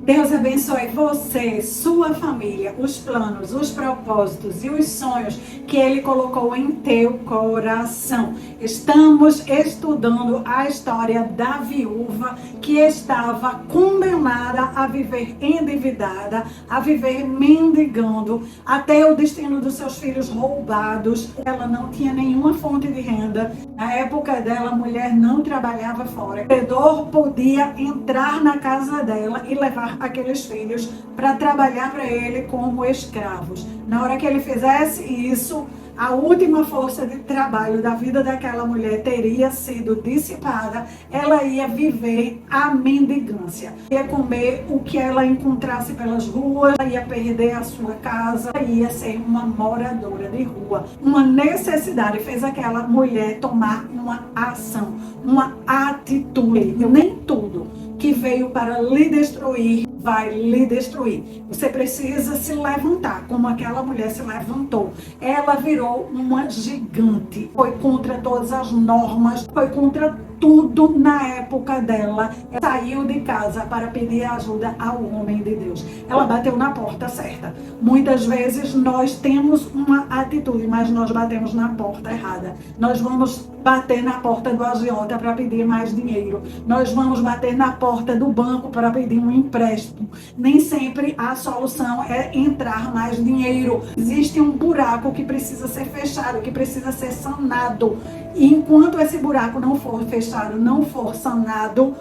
Deus abençoe você, sua família, os planos, os propósitos e os sonhos que Ele colocou em teu coração. Estamos estudando a história da viúva que estava condenada a viver endividada, a viver mendigando, até o destino dos seus filhos roubados. Ela não tinha nenhuma fonte de renda. Na época dela, a mulher não trabalhava fora. O credor podia entrar na casa dela e levar aqueles filhos para trabalhar para ele como escravos. Na hora que ele fizesse isso, a última força de trabalho da vida daquela mulher teria sido dissipada. Ela ia viver a mendigância, ia comer o que ela encontrasse pelas ruas, ela ia perder a sua casa, ia ser uma moradora de rua. Uma necessidade fez aquela mulher tomar uma ação, uma atitude. Nem tudo que veio para lhe destruir vai lhe destruir. Você precisa se levantar, como aquela mulher se levantou. Ela virou uma gigante. Foi contra todas as normas, foi contra tudo na época dela. Ela saiu de casa para pedir ajuda ao homem de Deus. Ela bateu na porta certa. Muitas vezes nós temos uma atitude, mas nós batemos na porta errada. Nós vamos bater na porta do agiota para pedir mais dinheiro. Nós vamos bater na porta do banco para pedir um empréstimo. Nem sempre a solução é entrar mais dinheiro. Existe um buraco que precisa ser fechado, que precisa ser sanado. E enquanto esse buraco não for fechado, não for sanado,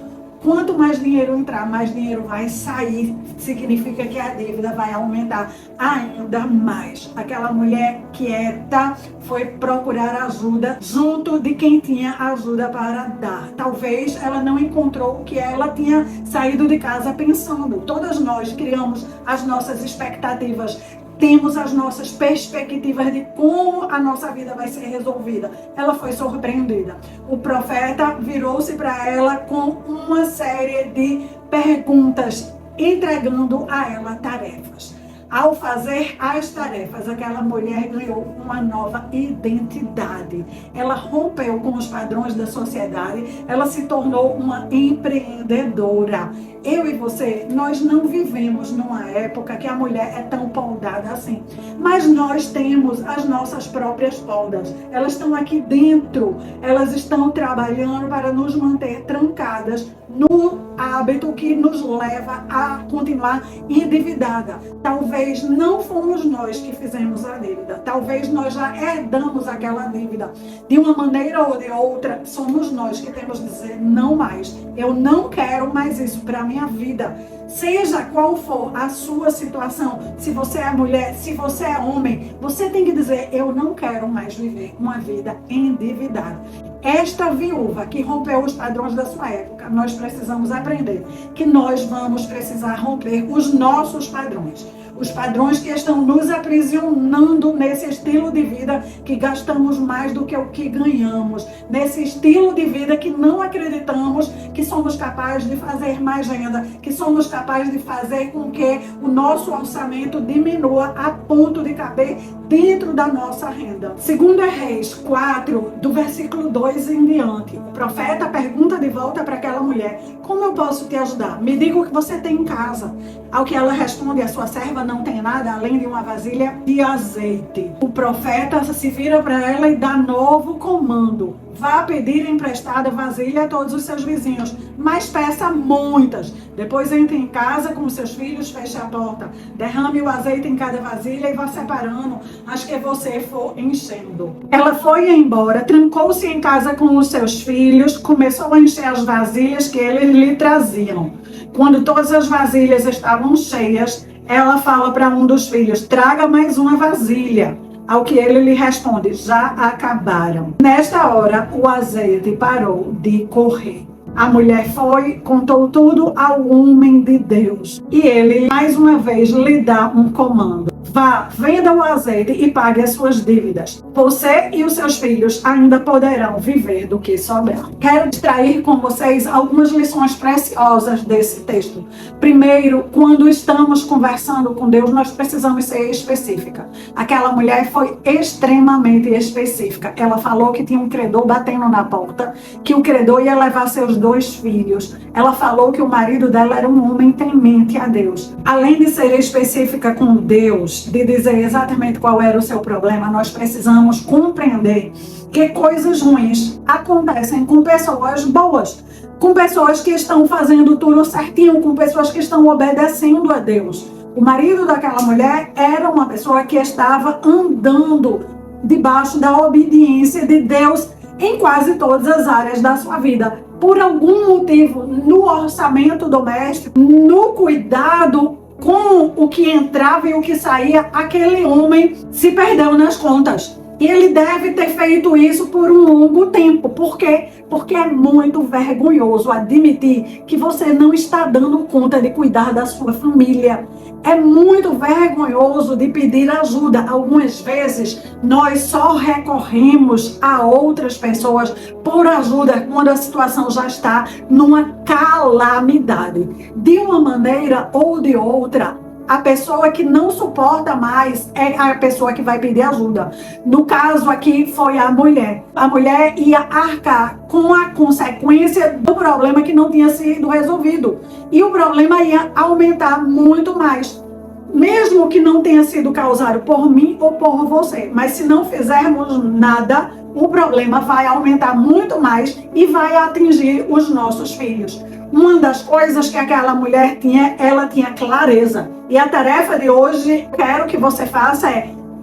quanto mais dinheiro entrar, mais dinheiro vai sair. Significa que a dívida vai aumentar ainda mais. Aquela mulher quieta foi procurar ajuda junto de quem tinha ajuda para dar. Talvez ela não encontrou o que ela tinha saído de casa pensando. Todas nós criamos as nossas expectativas. Temos as nossas perspectivas de como a nossa vida vai ser resolvida. Ela foi surpreendida. O profeta virou-se para ela com uma série de perguntas, entregando a ela tarefas. Ao fazer as tarefas, aquela mulher ganhou uma nova identidade. Ela rompeu com os padrões da sociedade, ela se tornou uma empreendedora. Eu e você, nós não vivemos numa época que a mulher é tão poldada assim. Mas nós temos as nossas próprias poldas. Elas estão aqui dentro. Elas estão trabalhando para nos manter trancadas no hábito que nos leva a continuar endividada. Talvez não fomos nós que fizemos a dívida. Talvez nós já herdamos aquela dívida. De uma maneira ou de outra, somos nós que temos que dizer não mais. Eu não quero mais isso para a minha vida. Seja qual for a sua situação, se você é mulher, se você é homem, você tem que dizer, eu não quero mais viver uma vida endividada. Esta viúva que rompeu os padrões da sua época, nós precisamos aprender que nós vamos precisar romper os nossos padrões. Os padrões que estão nos aprisionando nesse estilo de vida que gastamos mais do que o que ganhamos. Nesse estilo de vida que não acreditamos que somos capazes de fazer mais renda, que somos capazes de fazer com que o nosso orçamento diminua a ponto de caber dentro da nossa renda. 2 Reis 4, do versículo 2 em diante, o profeta pergunta de volta para aquela mulher, como eu posso te ajudar? Me diga o que você tem em casa. Ao que ela responde, a sua serva não tem nada além de uma vasilha de azeite. O profeta se vira para ela e dá novo comando. Vá pedir emprestada vasilha a todos os seus vizinhos, mas peça muitas. Depois entre em casa com seus filhos, feche a porta. Derrame o azeite em cada vasilha e vá separando as que você for enchendo. Ela foi embora, trancou-se em casa com os seus filhos, começou a encher as vasilhas que eles lhe traziam. Quando todas as vasilhas estavam cheias, ela fala para um dos filhos, traga mais uma vasilha. Ao que ele lhe responde, já acabaram. Nesta hora, o azeite parou de correr. A mulher foi, contou tudo ao homem de Deus. E ele, mais uma vez, lhe dá um comando. Vá, venda o azeite e pague as suas dívidas. Você e os seus filhos ainda poderão viver do que sobrar. Quero extrair com vocês algumas lições preciosas desse texto. Primeiro, quando estamos conversando com Deus, nós precisamos ser específica. Aquela mulher foi extremamente específica. Ela falou que tinha um credor batendo na porta, que o credor ia levar seus 2 filhos. Ela falou que o marido dela era um homem temente a Deus. Além de ser específica com Deus, de dizer exatamente qual era o seu problema, nós precisamos compreender que coisas ruins acontecem com pessoas boas, com pessoas que estão fazendo tudo certinho, com pessoas que estão obedecendo a Deus. O marido daquela mulher era uma pessoa que estava andando debaixo da obediência de Deus em quase todas as áreas da sua vida. Por algum motivo, no orçamento doméstico, no cuidado com o que entrava e o que saía, aquele homem se perdeu nas contas. E ele deve ter feito isso por um longo tempo. Por quê? Porque é muito vergonhoso admitir que você não está dando conta de cuidar da sua família. É muito vergonhoso de pedir ajuda. Algumas vezes nós só recorremos a outras pessoas por ajuda quando a situação já está numa calamidade. De uma maneira ou de outra, a pessoa que não suporta mais é a pessoa que vai pedir ajuda. No caso aqui foi a mulher. A mulher ia arcar com a consequência do problema que não tinha sido resolvido. E o problema ia aumentar muito mais. Mesmo que não tenha sido causado por mim ou por você. Mas se não fizermos nada, o problema vai aumentar muito mais e vai atingir os nossos filhos. Uma das coisas que aquela mulher tinha, ela tinha clareza. E a tarefa de hoje, quero que você faça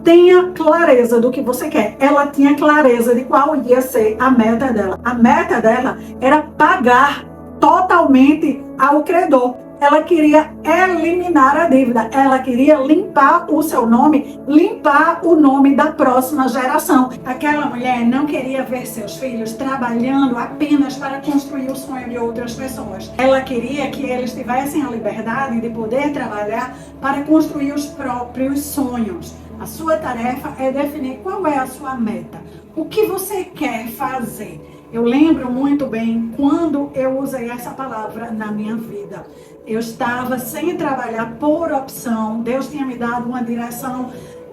tenha clareza do que você quer. Ela tinha clareza de qual ia ser a meta dela. A meta dela era pagar totalmente ao credor. Ela queria eliminar a dívida. Ela queria limpar o seu nome, limpar o nome da próxima geração. Aquela mulher não queria ver seus filhos trabalhando apenas para construir o sonho de outras pessoas. Ela queria que eles tivessem a liberdade de poder trabalhar para construir os próprios sonhos. A sua tarefa é definir qual é a sua meta. O que você quer fazer? Eu lembro muito bem quando eu usei essa palavra na minha vida. Eu estava sem trabalhar por opção. Deus tinha me dado uma direção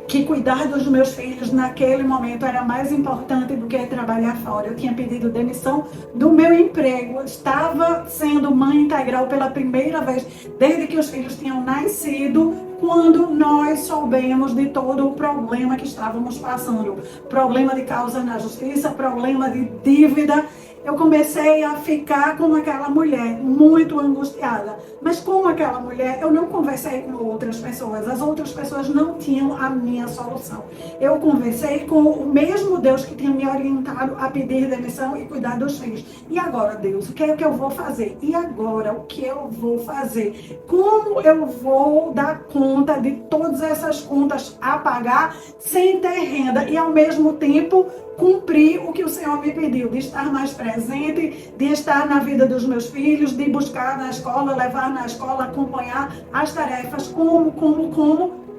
que cuidar dos meus filhos naquele momento era mais importante do que trabalhar fora. Eu tinha pedido demissão do meu emprego. Eu estava sendo mãe integral pela primeira vez desde que os filhos tinham nascido, quando nós soubemos de todo o problema que estávamos passando. Problema de causa na justiça, problema de dívida. Eu comecei a ficar como aquela mulher, muito angustiada. Mas como aquela mulher, eu não conversei com outras pessoas. As outras pessoas não tinham a minha solução. Eu conversei com o mesmo Deus que tinha me orientado a pedir demissão e cuidar dos filhos. E agora, Deus, o que é que eu vou fazer? E agora, o que eu vou fazer? Como eu vou dar conta de todas essas contas a pagar sem ter renda e, ao mesmo tempo, cumprir o que o Senhor me pediu, de estar mais presente, de estar na vida dos meus filhos, de buscar na escola, levar na escola, acompanhar as tarefas, como,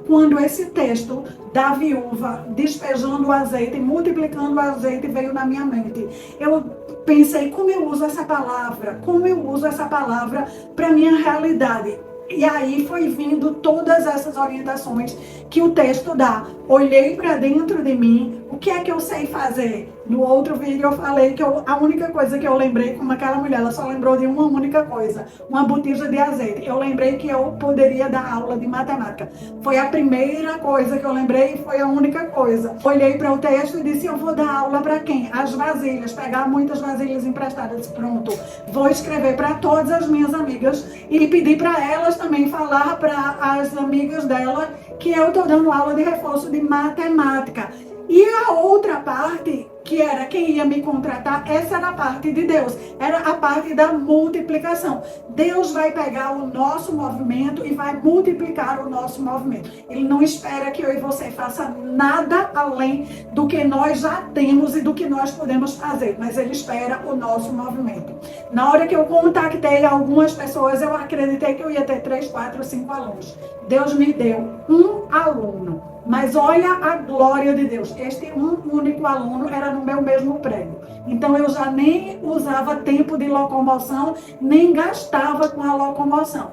quando esse texto da viúva despejando o azeite, multiplicando o azeite, veio na minha mente. Eu pensei, como eu uso essa palavra para a minha realidade? E aí foi vindo todas essas orientações que o texto dá. Olhei para dentro de mim, o que é que eu sei fazer? No outro vídeo eu falei que a única coisa que eu lembrei, como aquela mulher, ela só lembrou de uma única coisa, uma botija de azeite. Eu lembrei que eu poderia dar aula de matemática. Foi a primeira coisa que eu lembrei e foi a única coisa. Olhei para o texto e disse, eu vou dar aula para quem? As vasilhas, pegar muitas vasilhas emprestadas. Pronto, vou escrever para todas as minhas amigas e pedir para elas também falar para as amigas dela que eu estou dando aula de reforço de matemática. E a outra parte que era quem ia me contratar, essa era a parte de Deus, era a parte da multiplicação. Deus vai pegar o nosso movimento e vai multiplicar o nosso movimento. Ele não espera que eu e você faça nada além do que nós já temos e do que nós podemos fazer, mas Ele espera o nosso movimento. Na hora que eu contactei algumas pessoas, eu acreditei que eu ia ter 3, 4, 5 alunos. Deus me deu um aluno. Mas olha a glória de Deus. Este único aluno era no meu mesmo prédio. Então eu já nem usava tempo de locomoção, nem gastava com a locomoção.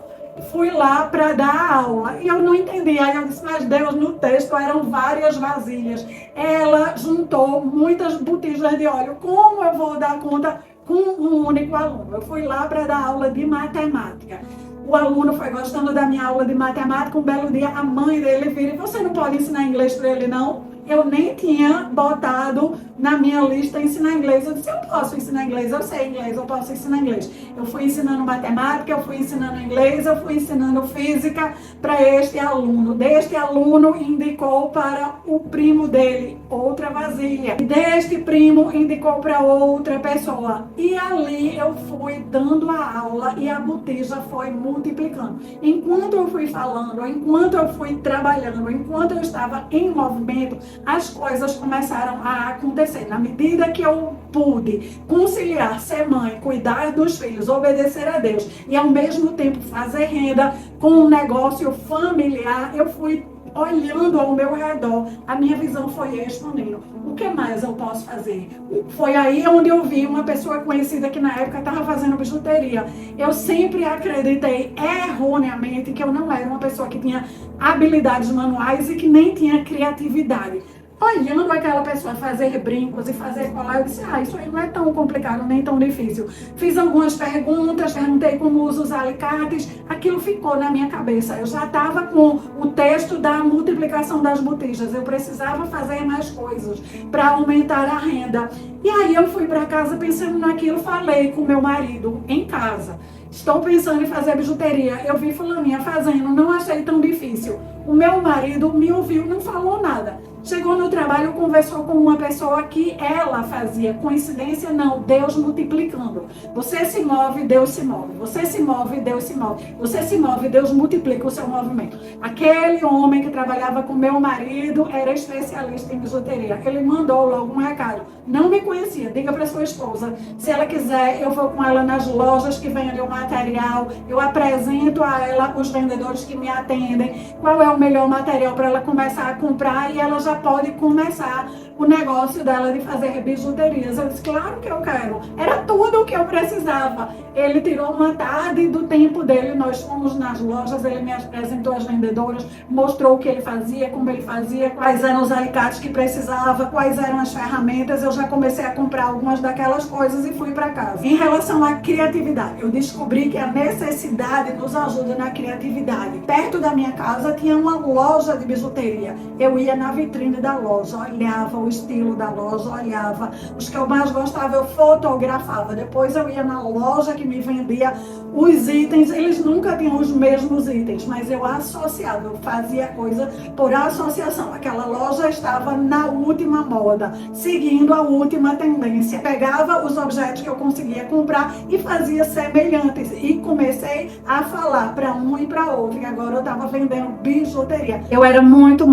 Fui lá para dar aula e eu não entendi. Aí eu disse, mas Deus, no texto eram várias vasilhas. Ela juntou muitas botijas de óleo. Como eu vou dar conta com um único aluno? Eu fui lá para dar aula de matemática. O aluno foi gostando da minha aula de matemática. Um belo dia, a mãe dele vira e você não pode ensinar inglês para ele, não? Eu nem tinha botado na minha lista ensinar inglês. Eu disse, eu posso ensinar inglês, eu sei inglês, eu posso ensinar inglês. Eu fui ensinando matemática, eu fui ensinando inglês, eu fui ensinando física para este aluno. Deste aluno indicou para o primo dele outra vasilha. E deste primo indicou para outra pessoa. E ali eu fui dando a aula e a botija foi multiplicando. Enquanto eu fui falando, enquanto eu fui trabalhando, enquanto eu estava em movimento, as coisas começaram a acontecer. Na medida que eu pude conciliar ser mãe, cuidar dos filhos, obedecer a Deus e ao mesmo tempo fazer renda com um negócio familiar, eu fui olhando ao meu redor, a minha visão foi expandindo. O que mais eu posso fazer? Foi aí onde eu vi uma pessoa conhecida que na época estava fazendo bijuteria. Eu sempre acreditei erroneamente que eu não era uma pessoa que tinha habilidades manuais e que nem tinha criatividade. Olhando aquela pessoa fazer brincos e fazer colar, eu disse, isso aí não é tão complicado, nem tão difícil. Fiz algumas perguntas, perguntei como usa os alicates, aquilo ficou na minha cabeça. Eu já estava com o texto da multiplicação das botijas, eu precisava fazer mais coisas para aumentar a renda. E aí eu fui para casa pensando naquilo, falei com meu marido em casa. Estou pensando em fazer bijuteria. Eu vi fulaninha fazendo, não achei tão difícil. O meu marido me ouviu, não falou nada. Chegou no trabalho, conversou com uma pessoa que ela fazia. Coincidência? Não, Deus multiplicando. Você se move, Deus se move. Você se move, Deus se move. Você se move, Deus multiplica o seu movimento. Aquele homem que trabalhava com meu marido era especialista em bijuteria. Ele mandou logo um recado. Não me conhecia, diga para sua esposa. Se ela quiser, eu vou com ela nas lojas que vendem o material. Eu apresento a ela os vendedores que me atendem. Qual é o melhor material para ela começar a comprar e ela já pode começar o negócio dela de fazer bijuterias. Eu disse, claro que eu quero. Era tudo o que eu precisava. Ele tirou uma tarde do tempo dele, nós fomos nas lojas, ele me apresentou as vendedoras, mostrou o que ele fazia, como ele fazia, quais eram os alicates que precisava, quais eram as ferramentas. Eu já comecei a comprar algumas daquelas coisas e fui para casa. Em relação à criatividade, eu descobri que a necessidade nos ajuda na criatividade. Perto da minha casa tinha uma loja de bijuteria. Eu ia na vitrine da loja, olhava o estilo da loja, olhava os que eu mais gostava, eu fotografava. Depois eu ia na loja que me vendia os itens, eles nunca tinham os mesmos itens, mas eu associava, eu fazia coisa por associação. Aquela loja estava na última moda, seguindo a última tendência. Pegava os objetos que eu conseguia comprar e fazia semelhantes. E comecei a falar para um e para outro. E agora eu estava vendendo bijuteria. Eu era muito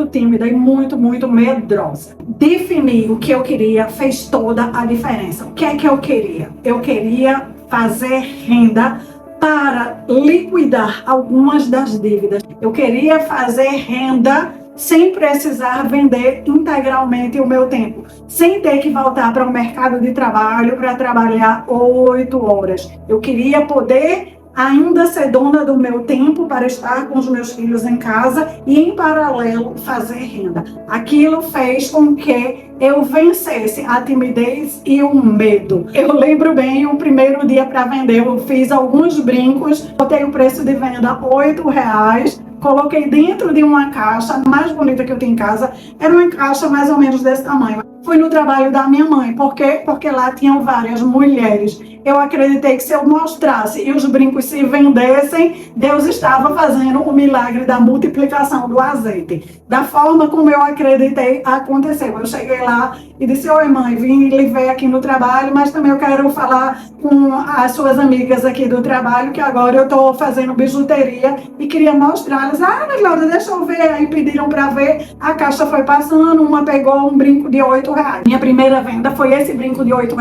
tímida e muito medrosa. Definir o que eu queria fez toda a diferença. O que é que eu queria? Eu queria fazer renda para liquidar algumas das dívidas. Eu queria fazer renda sem precisar vender integralmente o meu tempo, sem ter que voltar para o mercado de trabalho para trabalhar 8 horas. Eu queria poder ainda ser dona do meu tempo para estar com os meus filhos em casa e, em paralelo, fazer renda. Aquilo fez com que eu vencesse a timidez e o medo. Eu lembro bem, o primeiro dia para vender, eu fiz alguns brincos, botei o preço de venda R$8, coloquei dentro de uma caixa, a mais bonita que eu tenho em casa, era uma caixa mais ou menos desse tamanho. Fui no trabalho da minha mãe, por quê? Porque lá tinham várias mulheres. eu acreditei que se eu mostrasse e os brincos se vendessem, Deus estava fazendo o milagre da multiplicação do azeite. Da forma como eu acreditei, aconteceu. Eu cheguei lá e disse: oi mãe, vim lhe ver aqui no trabalho, mas também eu quero falar com as suas amigas aqui do trabalho, que agora eu estou fazendo bijuteria e queria mostrá-las. Ah, Ana Cláudia, deixa eu ver. Aí pediram para ver, a caixa foi passando, uma pegou um brinco de R$ 8. Minha primeira venda foi esse brinco de R$ 8.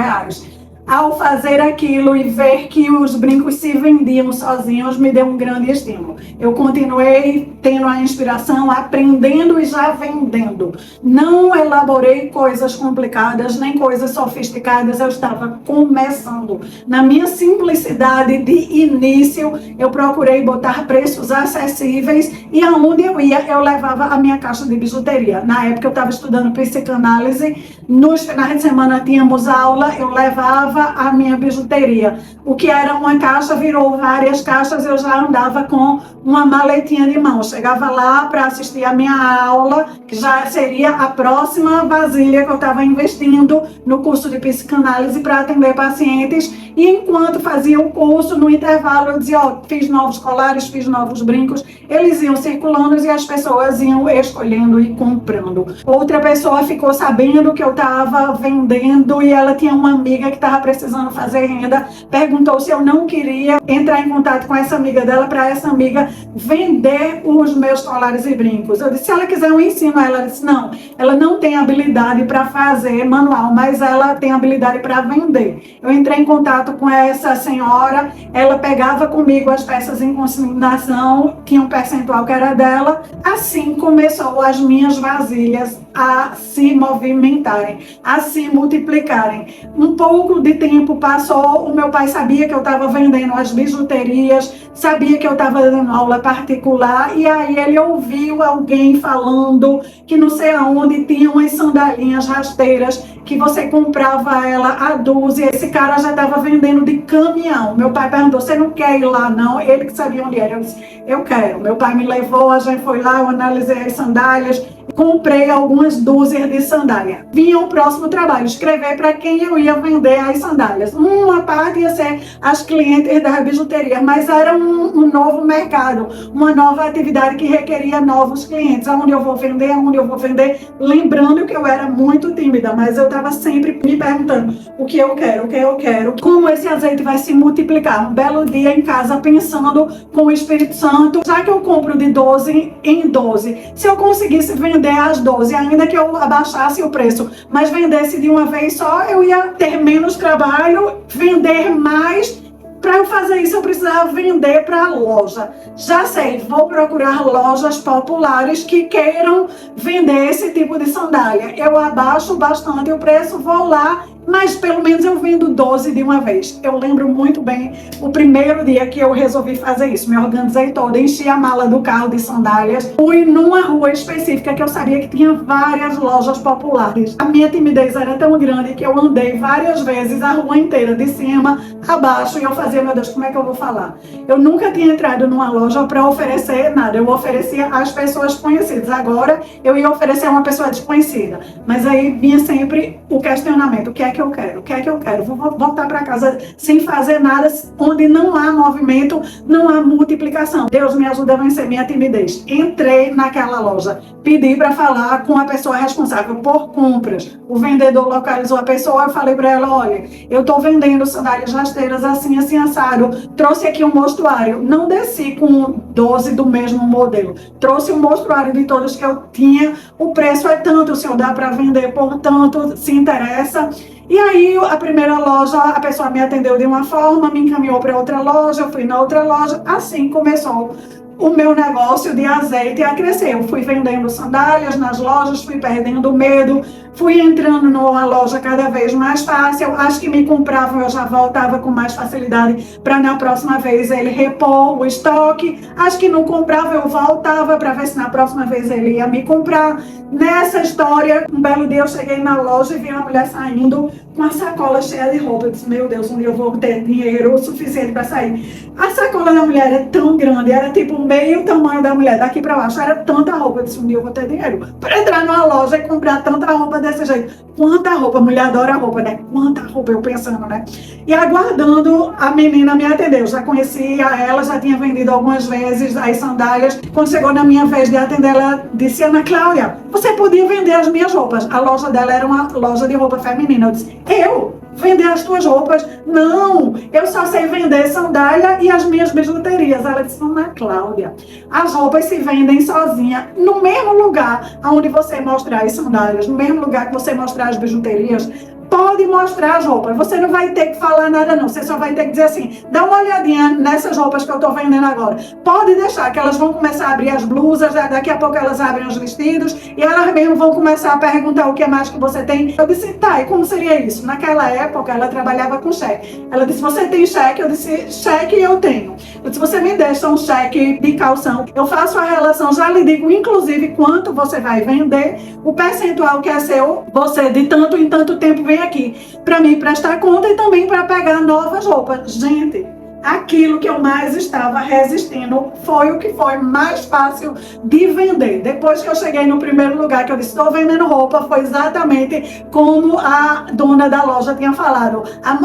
Ao fazer aquilo e ver que os brincos se vendiam sozinhos, me deu um grande estímulo. Eu continuei tendo a inspiração, aprendendo e já vendendo. Não elaborei coisas complicadas, nem coisas sofisticadas, eu estava começando. Na minha simplicidade de início, eu procurei botar preços acessíveis e aonde eu ia, eu levava a minha caixa de bijuteria. Na época eu estava estudando psicanálise, nos finais de semana tínhamos aula, eu levava a minha bijuteria. O que era uma caixa virou várias caixas, eu já andava com uma maletinha de mão. Chegava lá para assistir a minha aula, que já seria a próxima vasilha que eu estava investindo no curso de psicanálise para atender pacientes. E enquanto fazia o curso, no intervalo eu dizia, fiz novos colares, fiz novos brincos. Eles iam circulando e as pessoas iam escolhendo e comprando. Outra pessoa ficou sabendo que eu estava vendendo e ela tinha uma amiga que estava precisando fazer renda, perguntou se eu não queria entrar em contato com essa amiga dela para essa amiga vender os meus colares e brincos. Eu disse, se ela quiser eu ensino ela. Ela disse, não, ela não tem habilidade para fazer manual, mas ela tem habilidade para vender. Eu entrei em contato com essa senhora, ela pegava comigo as peças em consignação, tinha um percentual que era dela. Assim começou as minhas vasilhas a se movimentarem, a se multiplicarem. Um pouco de tempo passou, o meu pai sabia que eu estava vendendo as bijuterias, sabia que eu estava dando aula particular, e aí ele ouviu alguém falando que não sei aonde tinha umas sandalinhas rasteiras que você comprava ela a dúzia. Esse cara já estava vendendo de caminhão. Meu pai perguntou, você não quer ir lá não? Ele que sabia onde era. Eu disse, eu quero. Meu pai me levou, a gente foi lá, eu analisei as sandálias, comprei algumas dúzias de sandália. Vinha o próximo trabalho, escrever para quem eu ia vender as sandálias. Uma parte ia ser as clientes da bijuteria, mas era um novo mercado, uma nova atividade que requeria novos clientes. Aonde eu vou vender, aonde eu vou vender. Lembrando que eu era muito tímida, mas eu estava sempre me perguntando o que eu quero, o que eu quero, como esse azeite vai se multiplicar. Um belo dia em casa, pensando com o Espírito Santo, já que eu compro de 12 em 12, se eu conseguisse vender as 12, ainda que eu abaixasse o preço, mas vendesse de uma vez só, eu ia ter menos trabalho, vender mais. Para eu fazer isso, eu precisava vender para a loja. Já sei, vou procurar lojas populares que queiram vender esse tipo de sandália. Eu abaixo bastante o preço, vou lá, mas pelo menos eu vendo 12 de uma vez. Eu lembro muito bem o primeiro dia que eu resolvi fazer isso. Me organizei toda, enchi a mala do carro de sandálias, fui numa rua específica que eu sabia que tinha várias lojas populares. A minha timidez era tão grande que eu andei várias vezes a rua inteira, de cima a baixo, e eu fazia, meu Deus, como é que eu vou falar? Eu nunca tinha entrado numa loja para oferecer nada, eu oferecia às pessoas conhecidas. Agora eu ia oferecer a uma pessoa desconhecida, mas aí vinha sempre o questionamento, o que é que eu quero? O que é que eu quero? Vou voltar para casa sem fazer nada, onde não há movimento, não há multiplicação. Deus me ajuda a vencer minha timidez. Entrei naquela loja, pedi para falar com a pessoa responsável por compras. O vendedor localizou a pessoa, eu falei para ela, olha, eu estou vendendo sandálias rasteiras assim, assim, assado. Trouxe aqui um mostruário. Não desci com 12 do mesmo modelo. Trouxe um mostruário de todos que eu tinha. O preço é tanto, o senhor dá para vender por tanto, se interessa. E aí, a primeira loja, a pessoa me atendeu de uma forma, me encaminhou para outra loja, eu fui na outra loja. Assim começou o meu negócio de azeite a crescer. Eu fui vendendo sandálias nas lojas, fui perdendo medo, fui entrando numa loja cada vez mais fácil. Acho que me compravam, eu já voltava com mais facilidade para na próxima vez ele repor o estoque. Acho que não comprava, eu voltava para ver se na próxima vez ele ia me comprar. Nessa história, um belo dia eu cheguei na loja e vi uma mulher saindo com a sacola cheia de roupa. Eu disse, meu Deus, onde eu vou ter dinheiro o suficiente para sair? A sacola da mulher era tão grande, era tipo meio tamanho da mulher, daqui pra baixo. Era tanta roupa. Eu disse, um dia eu vou ter dinheiro pra entrar numa loja e comprar tanta roupa desse jeito. Quanta roupa, a mulher adora roupa, né? Quanta roupa, eu pensando, né? E aguardando a menina me atender. Eu já conhecia ela, já tinha vendido algumas vezes as sandálias. Quando chegou na minha vez de atender, ela disse, Ana Cláudia, você podia vender as minhas roupas. A loja dela era uma loja de roupa feminina. Eu disse, eu? Vender as tuas roupas? Não, eu só sei vender sandália e as minhas bijuterias. Ela disse, Ana Cláudia, as roupas se vendem sozinha no mesmo lugar onde você mostrar as sandálias, no mesmo lugar que você mostrar as bijuterias. Pode mostrar as roupas, você não vai ter que falar nada não, você só vai ter que dizer assim, dá uma olhadinha nessas roupas que eu tô vendendo agora. Pode deixar que elas vão começar a abrir as blusas, daqui a pouco elas abrem os vestidos e elas mesmo vão começar a perguntar o que mais que você tem. Eu disse, tá, e como seria isso? Naquela época ela trabalhava com cheque. Ela disse, você tem cheque? Eu disse, cheque eu tenho. Eu disse, você me deixa um cheque de calção, eu faço a relação, já lhe digo inclusive quanto você vai vender, o percentual que é seu, você de tanto em tanto tempo vem aqui para mim prestar conta e também para pegar novas roupas. Gente, aquilo que eu mais estava resistindo foi o que foi mais fácil de vender. Depois que eu cheguei no primeiro lugar, que eu disse, estou vendendo roupa, foi exatamente como a dona da loja tinha falado.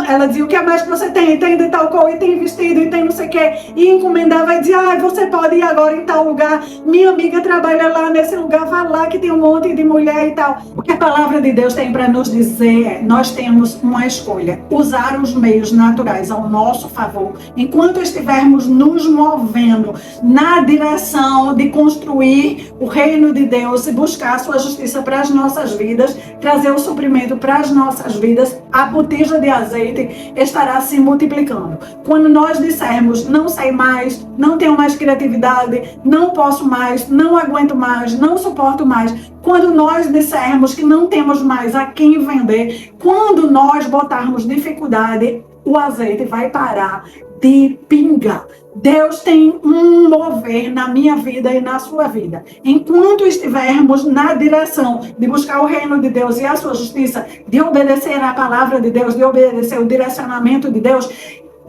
Ela dizia, o que mais que você tem? Tem de tal cor, e tem vestido, e tem não sei o que. E encomendava e dizia, você pode ir agora em tal lugar. Minha amiga trabalha lá nesse lugar, vai lá que tem um monte de mulher e tal. O que a palavra de Deus tem para nos dizer é, nós temos uma escolha. Usar os meios naturais ao nosso favor, enquanto estivermos nos movendo na direção de construir o reino de Deus e buscar a sua justiça para as nossas vidas, trazer o suprimento para as nossas vidas, a botija de azeite estará se multiplicando. Quando nós dissermos, não sei mais, não tenho mais criatividade, não posso mais, não aguento mais, não suporto mais, quando nós dissermos que não temos mais a quem vender, quando nós botarmos dificuldade, o azeite vai parar de pingar. Deus tem um mover na minha vida e na sua vida. Enquanto estivermos na direção de buscar o reino de Deus e a sua justiça, de obedecer a palavra de Deus, de obedecer o direcionamento de Deus,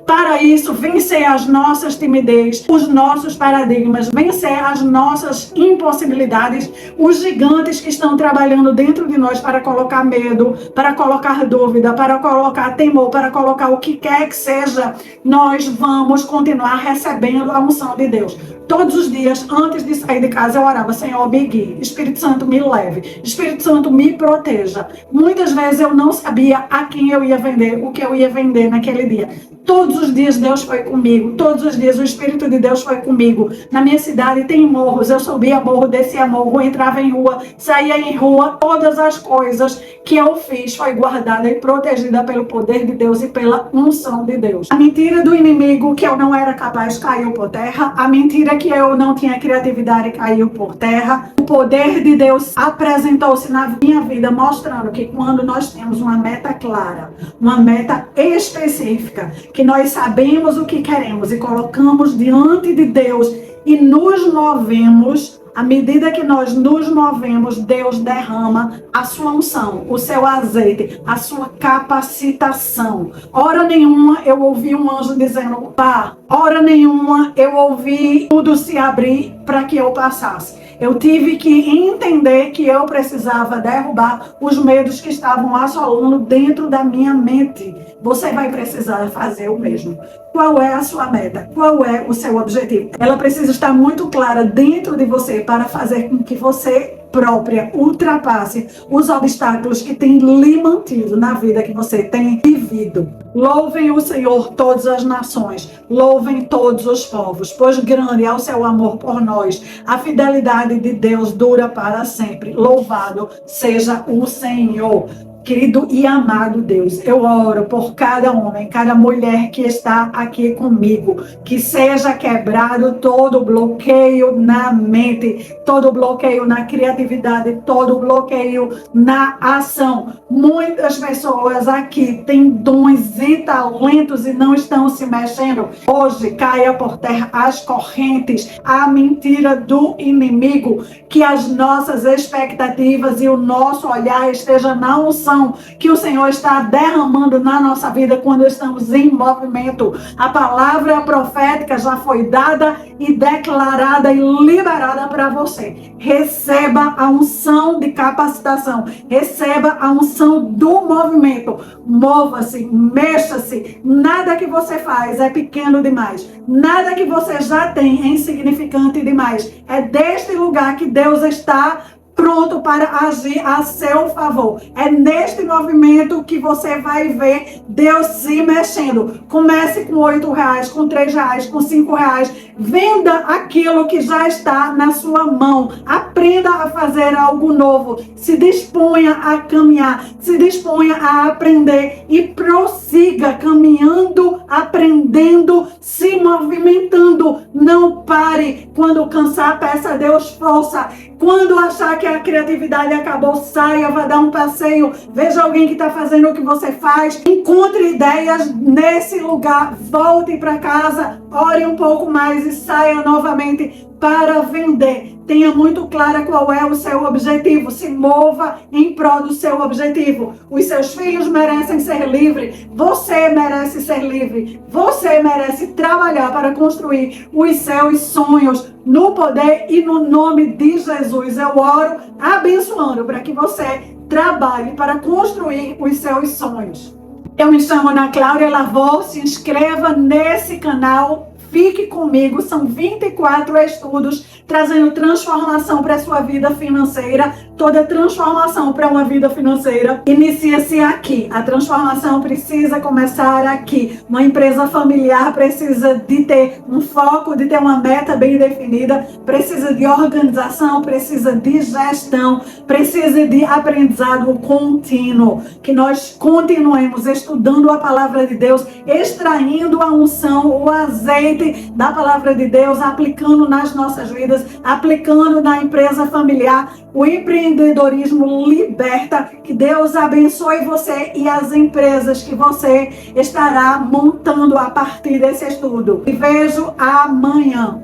para isso, vencer as nossas timidez, os nossos paradigmas, vencer as nossas impossibilidades, os gigantes que estão trabalhando dentro de nós para colocar medo, para colocar dúvida, para colocar temor, para colocar o que quer que seja, nós vamos continuar recebendo a unção de Deus. Todos os dias, antes de sair de casa, eu orava, Senhor, me guie, Espírito Santo me leve, Espírito Santo me proteja. Muitas vezes eu não sabia a quem eu ia vender, o que eu ia vender naquele dia. Todos os dias Deus foi comigo, todos os dias o Espírito de Deus foi comigo. Na minha cidade tem morros, eu subia morro, descia morro, entrava em rua, saía em rua. Todas as coisas que eu fiz foi guardada e protegida pelo poder de Deus e pela unção de Deus. A mentira do inimigo que eu não era capaz caiu por terra, a mentira que eu não tinha criatividade caiu por terra. O poder de Deus apresentou-se na minha vida, mostrando que quando nós temos uma meta clara, uma meta específica, que nós sabemos o que queremos e colocamos diante de Deus e nos movemos, à medida que nós nos movemos, Deus derrama a sua unção, o seu azeite, a sua capacitação. Hora nenhuma eu ouvi um anjo dizendo, pá, hora nenhuma eu ouvi tudo se abrir para que eu passasse. Eu tive que entender que eu precisava derrubar os medos que estavam assolando dentro da minha mente. Você vai precisar fazer o mesmo. Qual é a sua meta? Qual é o seu objetivo? Ela precisa estar muito clara dentro de você para fazer com que você própria ultrapasse os obstáculos que têm lhe mantido na vida que você tem vivido. Louvem o Senhor todas as nações, louvem todos os povos, pois grande é o seu amor por nós. A fidelidade de Deus dura para sempre. Louvado seja o Senhor. Querido e amado Deus, eu oro por cada homem, cada mulher que está aqui comigo, que seja quebrado todo bloqueio na mente, todo bloqueio na criatividade, todo bloqueio na ação. Muitas pessoas aqui têm dons e talentos e não estão se mexendo. Hoje caia por terra as correntes, a mentira do inimigo, que as nossas expectativas e o nosso olhar esteja na unção unção que o Senhor está derramando na nossa vida quando estamos em movimento. A palavra profética já foi dada e declarada e liberada para você. Receba a unção de capacitação. Receba a unção do movimento. Mova-se, mexa-se. Nada que você faz é pequeno demais. Nada que você já tem é insignificante demais. É deste lugar que Deus está pronto para agir a seu favor. É neste movimento que você vai ver Deus se mexendo. Comece com R$8, com R$3, com R$5. Venda aquilo que já está na sua mão. Aprenda a fazer algo novo. Se disponha a caminhar. Se disponha a aprender e prossiga caminhando, aprendendo, se movimentando. Não pare. Quando cansar, peça a Deus força. Quando achar que a criatividade acabou, saia, vá dar um passeio, veja alguém que está fazendo o que você faz, encontre ideias nesse lugar, volte para casa, ore um pouco mais e saia novamente para vender. Tenha muito clara qual é o seu objetivo. Se mova em prol do seu objetivo. Os seus filhos merecem ser livres. Você merece ser livre. Você merece trabalhar para construir os seus sonhos no poder e no nome de Jesus. Eu oro abençoando para que você trabalhe para construir os seus sonhos. Eu me chamo Ana Cláudia Lavô. Se inscreva nesse canal. Fique comigo, são 24 estudos trazendo transformação para a sua vida financeira. Toda transformação para uma vida financeira inicia-se aqui. A transformação precisa começar aqui. Uma empresa familiar precisa de ter um foco, de ter uma meta bem definida, precisa de organização, precisa de gestão, precisa de aprendizado contínuo. Que nós continuemos estudando a palavra de Deus, extraindo a unção, o azeite da palavra de Deus, aplicando nas nossas vidas, aplicando na empresa familiar. O empreendedorismo liberta. Que Deus abençoe você e as empresas que você estará montando a partir desse estudo. E vejo amanhã.